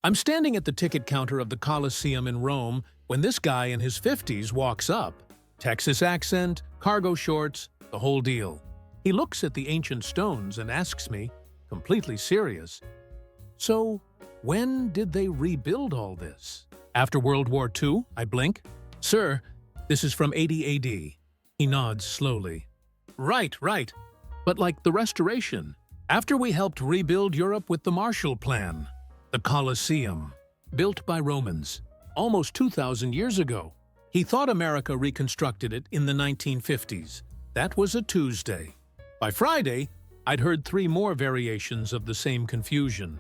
I'm standing at the ticket counter of the Colosseum in Rome when this guy in his 50s walks up. Texas accent, cargo shorts, the whole deal. He looks at the ancient stones and asks me, completely serious, "So, when did they rebuild all this?" "After World War II?" I blink. "Sir, this is from 80 AD. He nods slowly. Right. But like the Restoration, after we helped rebuild Europe with the Marshall Plan. The Colosseum, built by Romans, almost 2,000 years ago. He thought America reconstructed it in the 1950s. That was a Tuesday. By Friday, I'd heard 3 more variations of the same confusion.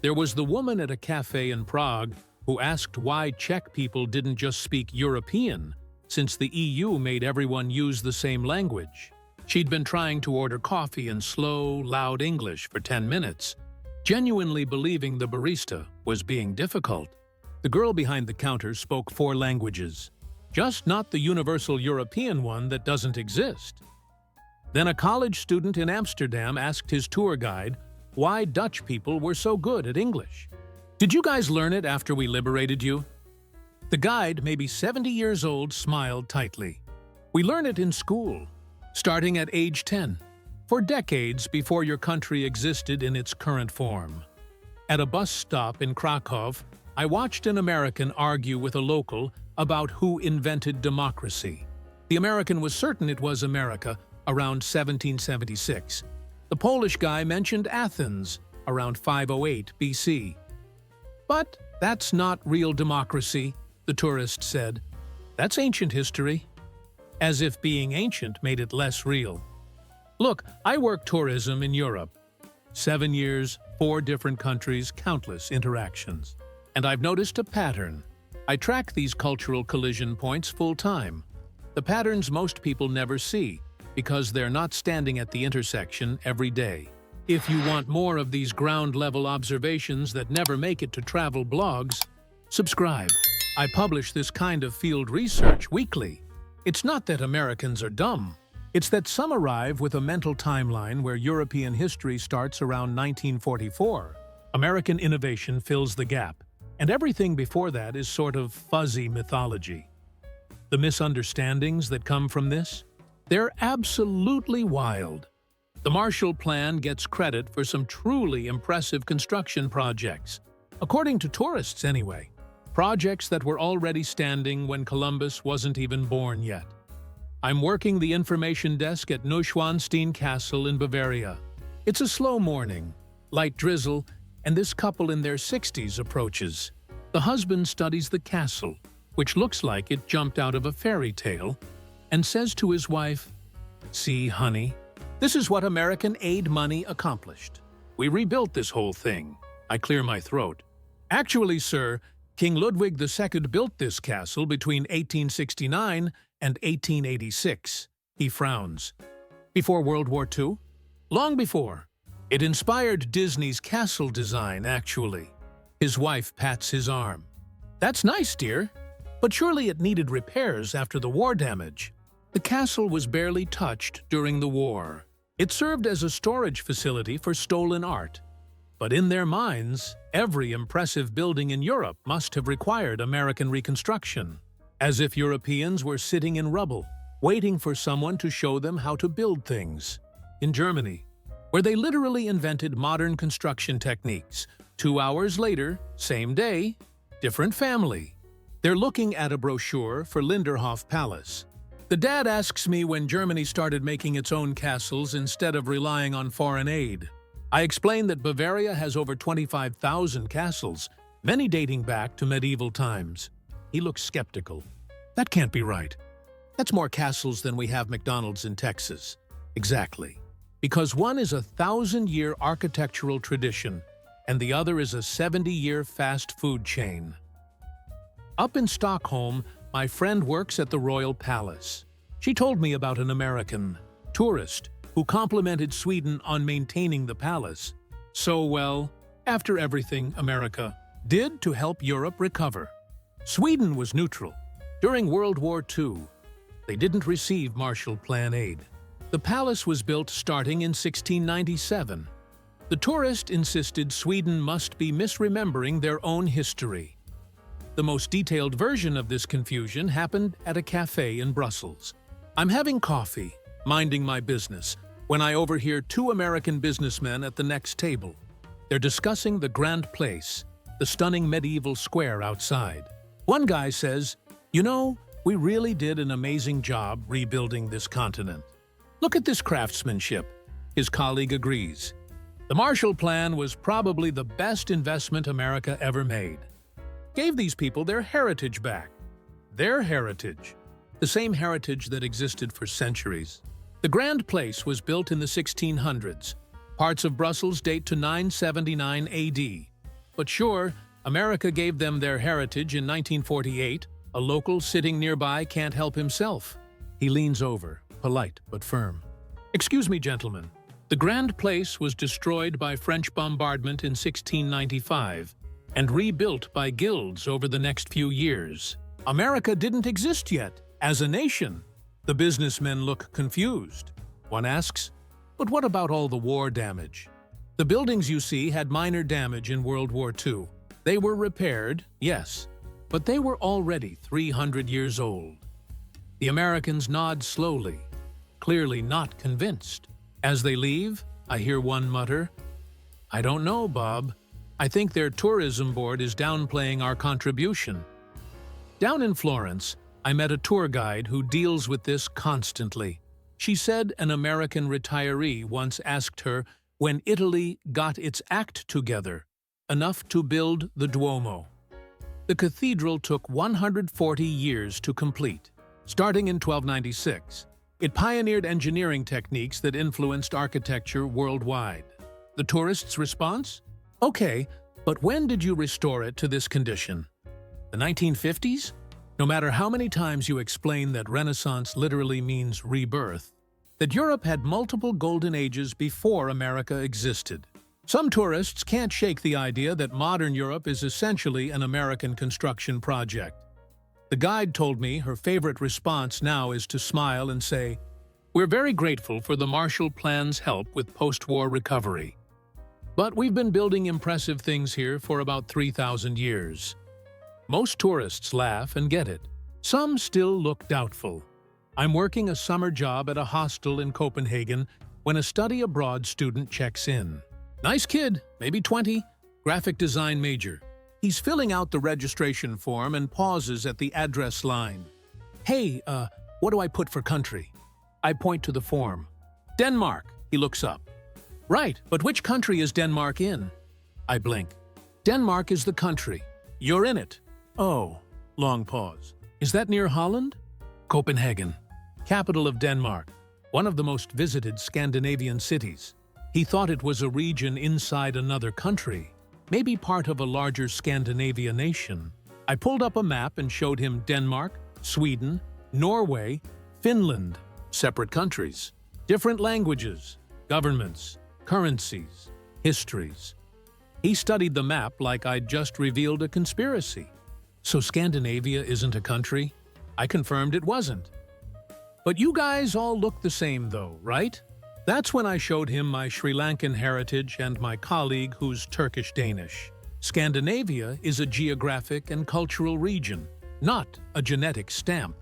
There was the woman at a cafe in Prague who asked why Czech people didn't just speak European, since the EU made everyone use the same language. She'd been trying to order coffee in slow, loud English for 10 minutes, genuinely believing the barista was being difficult. The girl behind the counter spoke 4 languages, just not the universal European one that doesn't exist. Then a college student in Amsterdam asked his tour guide why Dutch people were so good at English. "Did you guys learn it after we liberated you?" The guide, maybe 70 years old, smiled tightly. "We learn it in school, starting at age 10, for decades before your country existed in its current form." At a bus stop in Krakow, I watched an American argue with a local about who invented democracy. The American was certain it was America around 1776. The Polish guy mentioned Athens around 508 BC. "But that's not real democracy," the tourist said. "That's ancient history." As if being ancient made it less real. Look, I work tourism in Europe. 7 years, 4 different countries, countless interactions. And I've noticed a pattern. I track these cultural collision points full-time. The patterns most people never see, because they're not standing at the intersection every day. If you want more of these ground-level observations that never make it to travel blogs, subscribe. I publish this kind of field research weekly. It's not that Americans are dumb. It's that some arrive with a mental timeline where European history starts around 1944. American innovation fills the gap, and everything before that is sort of fuzzy mythology. The misunderstandings that come from this? They're absolutely wild. The Marshall Plan gets credit for some truly impressive construction projects, according to tourists anyway. Projects that were already standing when Columbus wasn't even born yet. I'm working the information desk at Neuschwanstein Castle in Bavaria. It's a slow morning, light drizzle, and this couple in their 60s approaches. The husband studies the castle, which looks like it jumped out of a fairy tale, and says to his wife, "See, honey, this is what American aid money accomplished. We rebuilt this whole thing." I clear my throat. "Actually, sir, King Ludwig II built this castle between 1869 and 1886. He frowns. "Before World War II?" "Long before. It inspired Disney's castle design, actually." His wife pats his arm. "That's nice, dear. But surely it needed repairs after the war damage." The castle was barely touched during the war. It served as a storage facility for stolen art. But in their minds, every impressive building in Europe must have required American reconstruction, as if Europeans were sitting in rubble, waiting for someone to show them how to build things. In Germany, where they literally invented modern construction techniques, 2 hours later, same day, different family. They're looking at a brochure for Linderhof Palace. The dad asks me when Germany started making its own castles instead of relying on foreign aid. I explain that Bavaria has over 25,000 castles, many dating back to medieval times. He looks skeptical. "That can't be right. That's more castles than we have McDonald's in Texas." "Exactly. Because one is a 1,000-year architectural tradition, and the other is a 70-year fast food chain." Up in Stockholm, my friend works at the Royal Palace. She told me about an American tourist who complimented Sweden on maintaining the palace so well after everything America did to help Europe recover. Sweden was neutral. During World War II, they didn't receive Marshall Plan aid. The palace was built starting in 1697. The tourist insisted Sweden must be misremembering their own history. The most detailed version of this confusion happened at a cafe in Brussels. I'm having coffee, minding my business, when I overhear two American businessmen at the next table. They're discussing the Grand Place, the stunning medieval square outside. One guy says, "You know, we really did an amazing job rebuilding this continent. Look at this craftsmanship." His colleague agrees. The Marshall Plan was probably the best investment America ever made. Gave these people their heritage back. Their heritage. The same heritage that existed for centuries. The Grand Place was built in the 1600s. Parts of Brussels date to 979 AD. But sure, America gave them their heritage in 1948. A local sitting nearby can't help himself. He leans over, polite but firm. "Excuse me, gentlemen. The Grand Place was destroyed by French bombardment in 1695 and rebuilt by guilds over the next few years. America didn't exist yet, as a nation." The businessmen look confused. One asks, "But what about all the war damage?" "The buildings you see had minor damage in World War II. They were repaired, yes, but they were already 300 years old." The Americans nod slowly, clearly not convinced. As they leave, I hear one mutter, "I don't know, Bob. I think their tourism board is downplaying our contribution." Down in Florence, I met a tour guide who deals with this constantly. She said an American retiree once asked her when Italy got its act together, enough to build the Duomo. The cathedral took 140 years to complete, starting in 1296. It pioneered engineering techniques that influenced architecture worldwide. The tourists' response? "Okay, but when did you restore it to this condition? The 1950s? No matter how many times you explain that Renaissance literally means rebirth, that Europe had multiple golden ages before America existed. Some tourists can't shake the idea that modern Europe is essentially an American construction project. The guide told me her favorite response now is to smile and say, "We're very grateful for the Marshall Plan's help with post-war recovery. But we've been building impressive things here for about 3,000 years." Most tourists laugh and get it. Some still look doubtful. I'm working a summer job at a hostel in Copenhagen when a study abroad student checks in. Nice kid, maybe 20, graphic design major. He's filling out the registration form and pauses at the address line. "Hey, what do I put for country?" I point to the form. "Denmark," he looks up. "Right, but which country is Denmark in?" I blink. "Denmark is the country. You're in it." "Oh," long pause. "Is that near Holland?" "Copenhagen, capital of Denmark, one of the most visited Scandinavian cities." He thought it was a region inside another country, maybe part of a larger Scandinavia nation. I pulled up a map and showed him Denmark, Sweden, Norway, Finland, separate countries, different languages, governments, currencies, histories. He studied the map like I'd just revealed a conspiracy. "So Scandinavia isn't a country?" I confirmed it wasn't. "But you guys all look the same though, right?" That's when I showed him my Sri Lankan heritage and my colleague who's Turkish-Danish. Scandinavia is a geographic and cultural region, not a genetic stamp.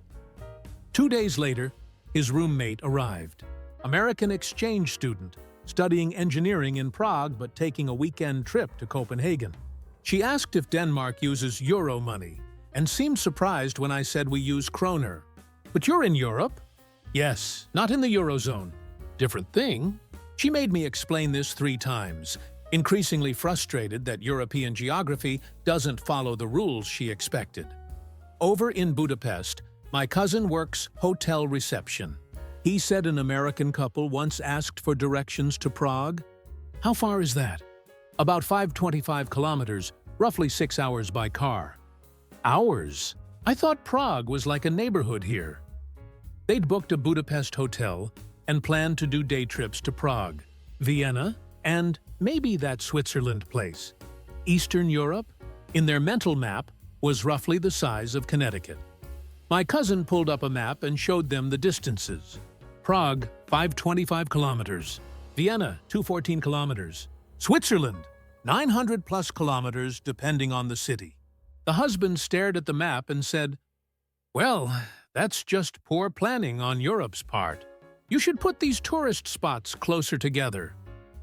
2 days later, his roommate arrived. American exchange student, studying engineering in Prague but taking a weekend trip to Copenhagen. She asked if Denmark uses euro money and seemed surprised when I said we use kroner. "But you're in Europe?" "Yes, not in the Eurozone. Different thing." She made me explain this 3 times, increasingly frustrated that European geography doesn't follow the rules she expected. Over in Budapest, my cousin works hotel reception. He said an American couple once asked for directions to Prague. "How far is that?" "About 525 kilometers, roughly 6 hours by car." Hours? I thought Prague was like a neighborhood here. They'd booked a Budapest hotel and planned to do day trips to Prague, Vienna, and maybe that Switzerland place. Eastern Europe, in their mental map, was roughly the size of Connecticut. My cousin pulled up a map and showed them the distances. Prague, 525 kilometers. Vienna, 214 kilometers. Switzerland, 900 plus kilometers depending on the city. The husband stared at the map and said, "Well, that's just poor planning on Europe's part. You should put these tourist spots closer together."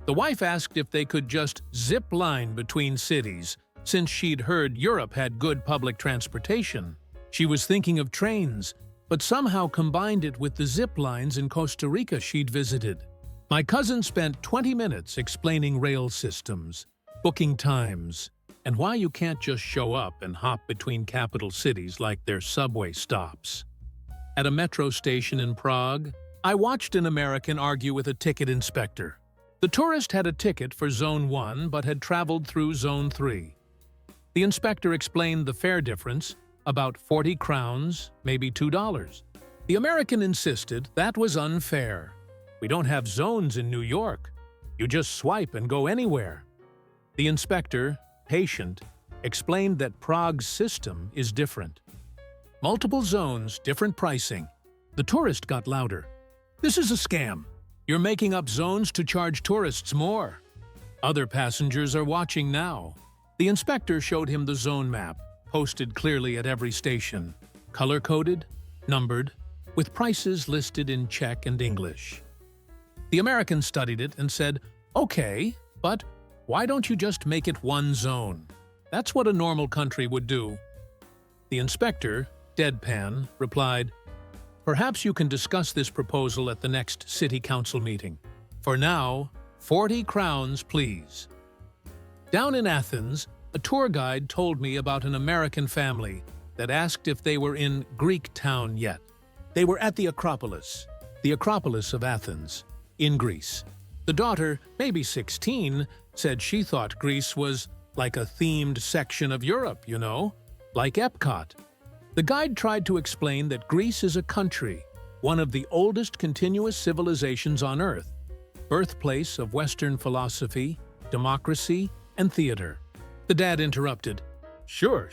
The wife asked if they could just zip line between cities, since she'd heard Europe had good public transportation. She was thinking of trains, but somehow combined it with the zip lines in Costa Rica she'd visited. My cousin spent 20 minutes explaining rail systems, booking times, and why you can't just show up and hop between capital cities like they're subway stops. At a metro station in Prague, I watched an American argue with a ticket inspector. The tourist had a ticket for Zone 1 but had traveled through Zone 3. The inspector explained the fare difference, about 40 crowns, maybe $2. The American insisted that was unfair. "We don't have zones in New York. You just swipe and go anywhere." The inspector, patient, explained that Prague's system is different. Multiple zones, different pricing. The tourist got louder. "This is a scam. You're making up zones to charge tourists more." Other passengers are watching now. The inspector showed him the zone map, posted clearly at every station, color-coded, numbered, with prices listed in Czech and English. The American studied it and said, "Okay, but why don't you just make it one zone? That's what a normal country would do." The inspector, deadpan, replied, "Perhaps you can discuss this proposal at the next city council meeting. For now, 40 crowns, please." Down in Athens, a tour guide told me about an American family that asked if they were in Greek town yet. They were at the Acropolis of Athens, in Greece. The daughter, maybe 16, said she thought Greece was like a themed section of Europe, like Epcot. The guide tried to explain that Greece is a country, one of the oldest continuous civilizations on Earth, birthplace of Western philosophy, democracy, and theater. The dad interrupted, Sure,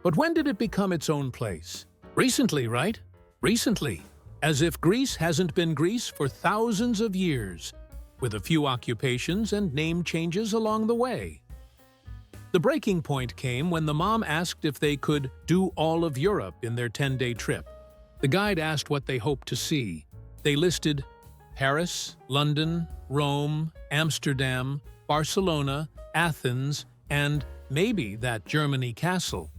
but when did it become its own place? Recently, right? Recently. As if Greece hasn't been Greece for thousands of years, with a few occupations and name changes along the way. The breaking point came when the mom asked if they could do all of Europe in their 10-day trip. The guide asked what they hoped to see. They listed Paris, London, Rome, Amsterdam, Barcelona, Athens, and maybe that Germany castle.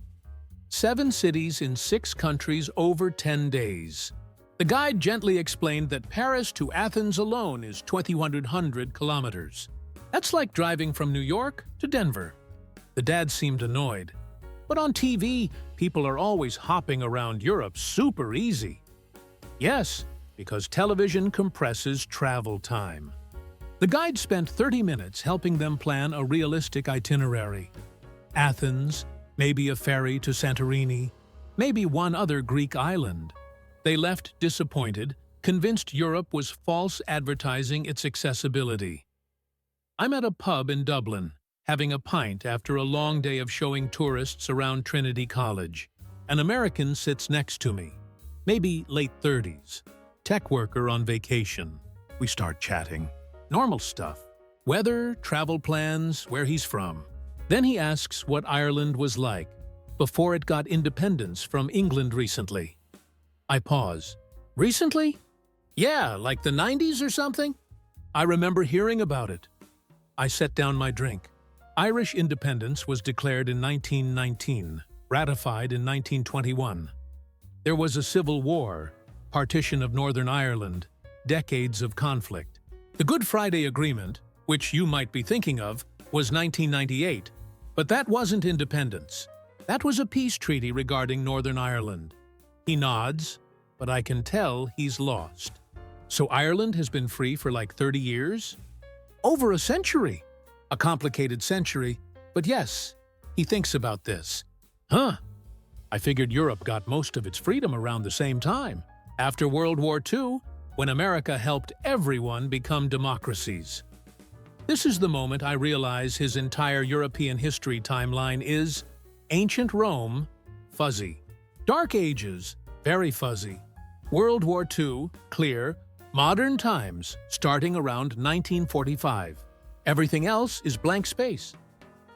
7 cities in 6 countries over 10 days. The guide gently explained that Paris to Athens alone is 2,100 kilometers. That's like driving from New York to Denver. The dad seemed annoyed. But on TV, people are always hopping around Europe super easy. Yes, because television compresses travel time. The guide spent 30 minutes helping them plan a realistic itinerary. Athens, maybe a ferry to Santorini, maybe one other Greek island. They left disappointed, convinced Europe was false advertising its accessibility. I'm at a pub in Dublin, having a pint after a long day of showing tourists around Trinity College. An American sits next to me, maybe late 30s, tech worker on vacation. We start chatting. Normal stuff. Weather, travel plans, where he's from. Then he asks what Ireland was like before it got independence from England recently. I pause. Recently? Yeah, like the 90s or something? I remember hearing about it. I set down my drink. Irish independence was declared in 1919, ratified in 1921. There was a civil war, partition of Northern Ireland, decades of conflict. The Good Friday Agreement, which you might be thinking of, was 1998, but that wasn't independence. That was a peace treaty regarding Northern Ireland. He nods, but I can tell he's lost. So Ireland has been free for like 30 years? Over a century! A complicated century, but yes, he thinks about this. Huh? I figured Europe got most of its freedom around the same time, after World War II, when America helped everyone become democracies. This is the moment I realize his entire European history timeline is ancient Rome, fuzzy. Dark Ages, very fuzzy. World War II, clear. Modern times, starting around 1945. Everything else is blank space.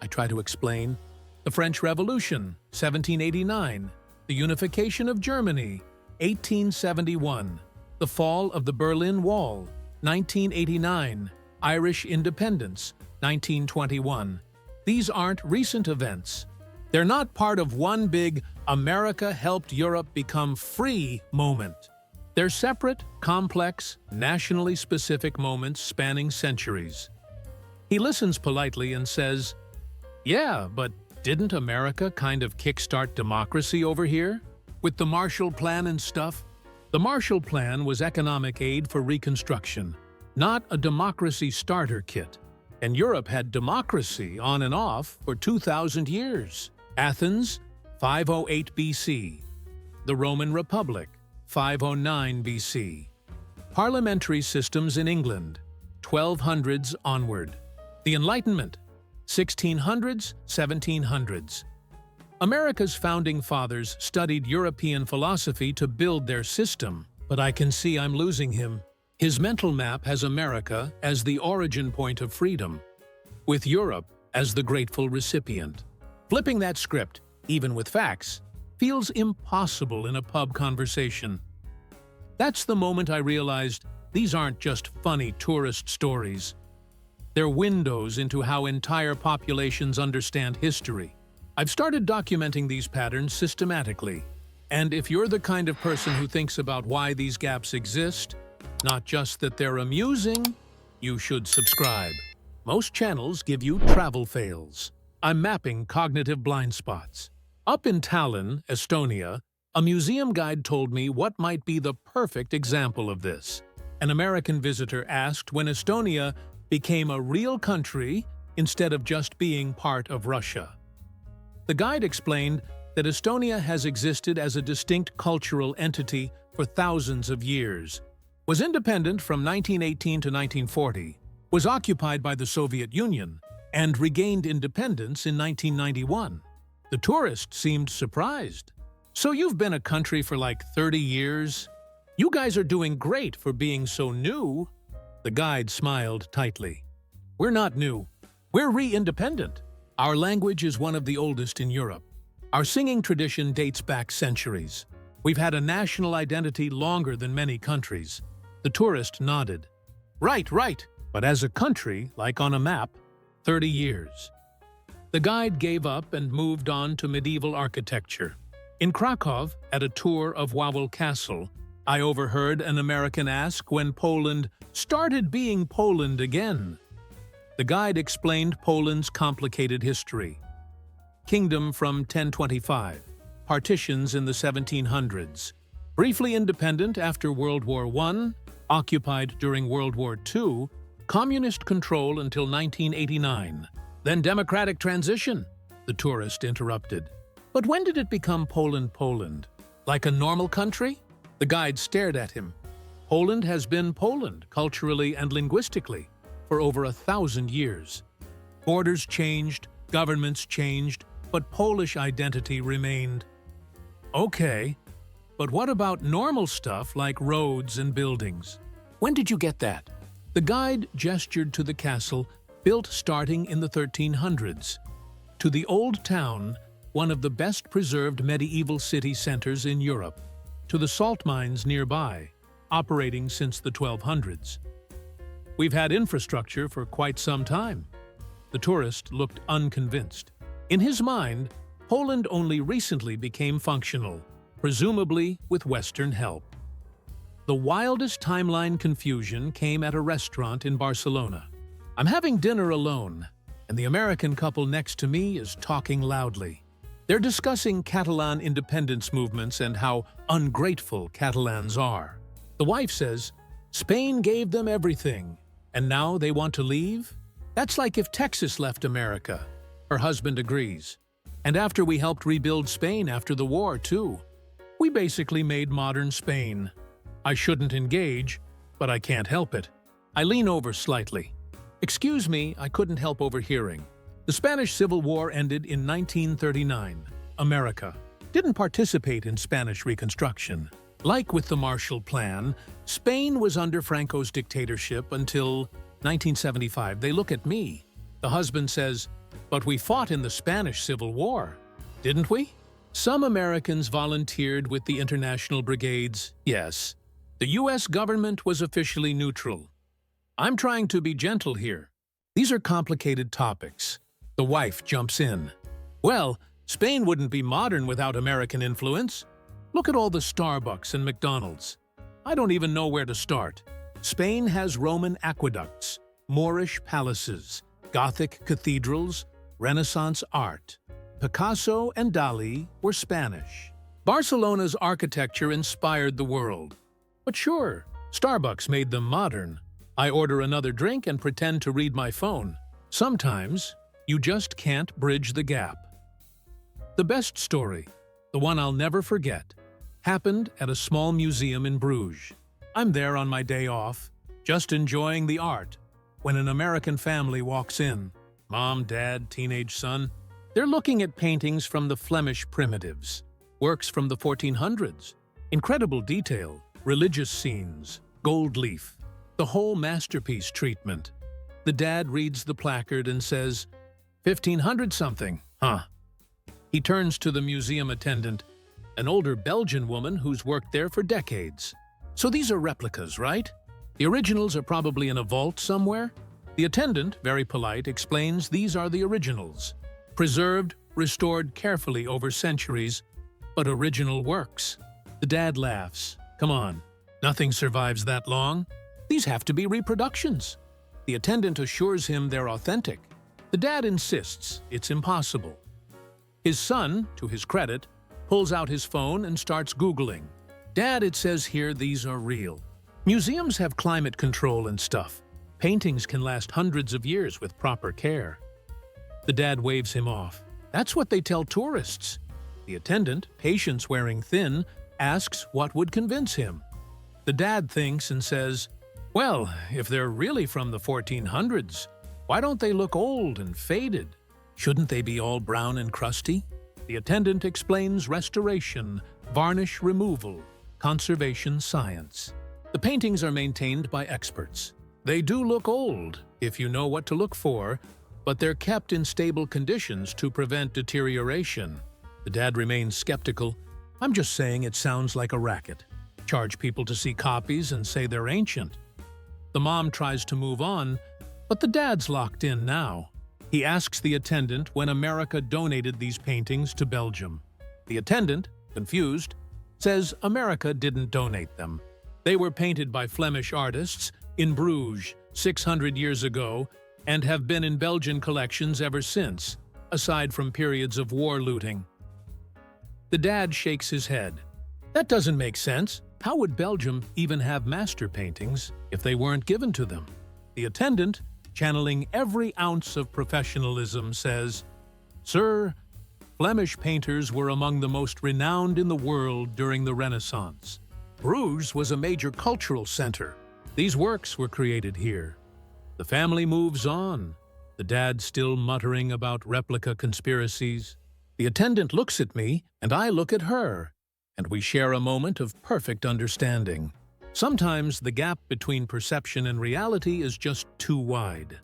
I try to explain. The French Revolution, 1789. The unification of Germany, 1871. The fall of the Berlin Wall, 1989. Irish independence, 1921. These aren't recent events. They're not part of one big America helped Europe become free moment. They're separate, complex, nationally specific moments spanning centuries. He listens politely and says, "Yeah, but didn't America kind of kickstart democracy over here? With the Marshall Plan and stuff?" The Marshall Plan was economic aid for Reconstruction, not a democracy starter kit. And Europe had democracy on and off for 2,000 years. Athens, 508 BC. The Roman Republic, 509 BC. Parliamentary systems in England, 1200s onward. The Enlightenment, 1600s, 1700s. America's founding fathers studied European philosophy to build their system, but I can see I'm losing him. His mental map has America as the origin point of freedom, with Europe as the grateful recipient. Flipping that script, even with facts, feels impossible in a pub conversation. That's the moment I realized these aren't just funny tourist stories. They're windows into how entire populations understand history. I've started documenting these patterns systematically, and if you're the kind of person who thinks about why these gaps exist, not just that they're amusing, you should subscribe. Most channels give you travel fails. I'm mapping cognitive blind spots. Up in Tallinn, Estonia, a museum guide told me what might be the perfect example of this. An American visitor asked when Estonia became a real country instead of just being part of Russia. The guide explained that Estonia has existed as a distinct cultural entity for thousands of years, was independent from 1918 to 1940, was occupied by the Soviet Union, and regained independence in 1991. The tourist seemed surprised. "So you've been a country for like 30 years? You guys are doing great for being so new." The guide smiled tightly. "We're not new. We're re-independent. Our language is one of the oldest in Europe. Our singing tradition dates back centuries. We've had a national identity longer than many countries." The tourist nodded. Right. But as a country, like on a map, 30 years. The guide gave up and moved on to medieval architecture. In Krakow, at a tour of Wawel Castle, I overheard an American ask when Poland started being Poland again. The guide explained Poland's complicated history. Kingdom from 1025, partitions in the 1700s, briefly independent after World War I, occupied during World War II, communist control until 1989, then democratic transition, the tourist interrupted. But when did it become Poland? Like a normal country? The guide stared at him. Poland has been Poland, culturally and linguistically, for over 1,000 years. Borders changed, governments changed, but Polish identity remained. Okay, but what about normal stuff like roads and buildings? When did you get that? The guide gestured to the castle, built starting in the 1300s. To the old town, one of the best-preserved medieval city centers in Europe. To the salt mines nearby, operating since the 1200s. We've had infrastructure for quite some time. The tourist looked unconvinced. In his mind, Poland only recently became functional, presumably with Western help. The wildest timeline confusion came at a restaurant in Barcelona. I'm having dinner alone, and the American couple next to me is talking loudly. They're discussing Catalan independence movements and how ungrateful Catalans are. The wife says, "Spain gave them everything, and now they want to leave? That's like if Texas left America." Her husband agrees. "And after we helped rebuild Spain after the war, too. We basically made modern Spain." I shouldn't engage, but I can't help it. I lean over slightly. "Excuse me, I couldn't help overhearing. The Spanish Civil War ended in 1939. America didn't participate in Spanish Reconstruction. Like with the Marshall Plan, Spain was under Franco's dictatorship until 1975, they look at me. The husband says, "But we fought in the Spanish Civil War, didn't we?" Some Americans volunteered with the international brigades, yes. The U.S. government was officially neutral. I'm trying to be gentle here. These are complicated topics. The wife jumps in. Well, Spain wouldn't be modern without American influence. Look at all the Starbucks and McDonald's. I don't even know where to start. Spain has Roman aqueducts, Moorish palaces, Gothic cathedrals, Renaissance art. Picasso and Dali were Spanish. Barcelona's architecture inspired the world. But sure, Starbucks made them modern. I order another drink and pretend to read my phone. Sometimes, you just can't bridge the gap. The best story, the one I'll never forget, happened at a small museum in Bruges. I'm there on my day off, just enjoying the art, when an American family walks in. Mom, dad, teenage son. They're looking at paintings from the Flemish primitives, works from the 1400s. Incredible detail, religious scenes, gold leaf, the whole masterpiece treatment. The dad reads the placard and says, 1500 something, huh? He turns to the museum attendant, an older Belgian woman who's worked there for decades. So these are replicas, right? The originals are probably in a vault somewhere? The attendant, very polite, explains these are the originals. Preserved, restored carefully over centuries, but original works. The dad laughs. Come on, nothing survives that long. These have to be reproductions. The attendant assures him they're authentic. The dad insists it's impossible. His son, to his credit, pulls out his phone and starts Googling. Dad, it says here these are real. Museums have climate control and stuff. Paintings can last hundreds of years with proper care. The dad waves him off. That's what they tell tourists. The attendant, patience wearing thin, asks what would convince him. The dad thinks and says, well, if they're really from the 1400s, why don't they look old and faded? Shouldn't they be all brown and crusty? The attendant explains restoration, varnish removal, conservation science. The paintings are maintained by experts. They do look old, if you know what to look for, but they're kept in stable conditions to prevent deterioration. The dad remains skeptical. I'm just saying it sounds like a racket. Charge people to see copies and say they're ancient. The mom tries to move on, but the dad's locked in now. He asks the attendant when America donated these paintings to Belgium. The attendant, confused, says America didn't donate them. They were painted by Flemish artists in Bruges 600 years ago and have been in Belgian collections ever since, aside from periods of war looting. The dad shakes his head. That doesn't make sense. How would Belgium even have master paintings if they weren't given to them? The attendant, channeling every ounce of professionalism, says, Sir, Flemish painters were among the most renowned in the world during the Renaissance. Bruges was a major cultural center. These works were created here. The family moves on, the dad still muttering about replica conspiracies. The attendant looks at me, and I look at her, and we share a moment of perfect understanding. Sometimes the gap between perception and reality is just too wide.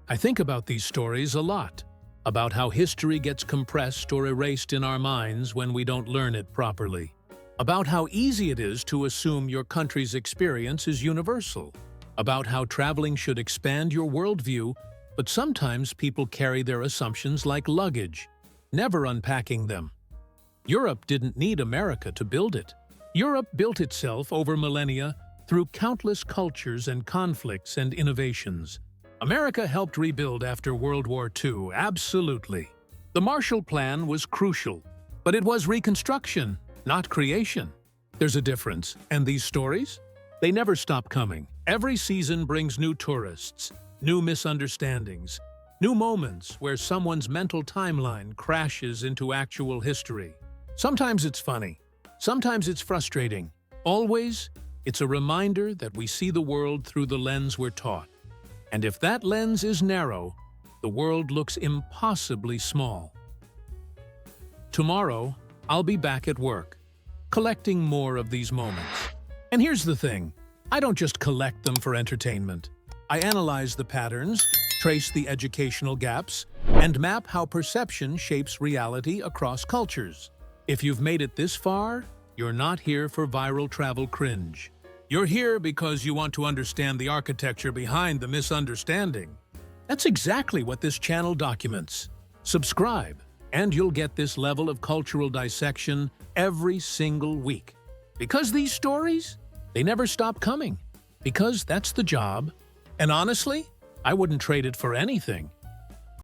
I think about these stories a lot, about how history gets compressed or erased in our minds when we don't learn it properly, about how easy it is to assume your country's experience is universal, about how traveling should expand your worldview, but sometimes people carry their assumptions like luggage, never unpacking them. Europe didn't need America to build it. Europe built itself over millennia through countless cultures and conflicts and innovations. America helped rebuild after World War II, absolutely. The Marshall Plan was crucial, but it was reconstruction, not creation. There's a difference, and these stories? They never stop coming. Every season brings new tourists, new misunderstandings, new moments where someone's mental timeline crashes into actual history. Sometimes it's funny. Sometimes it's frustrating. Always, it's a reminder that we see the world through the lens we're taught. And if that lens is narrow, the world looks impossibly small. Tomorrow, I'll be back at work, collecting more of these moments. And here's the thing, I don't just collect them for entertainment. I analyze the patterns, trace the educational gaps, and map how perception shapes reality across cultures. If you've made it this far, you're not here for viral travel cringe. You're here because you want to understand the architecture behind the misunderstanding. That's exactly what this channel documents. Subscribe, and you'll get this level of cultural dissection every single week. Because these stories, they never stop coming. Because that's the job. And honestly, I wouldn't trade it for anything.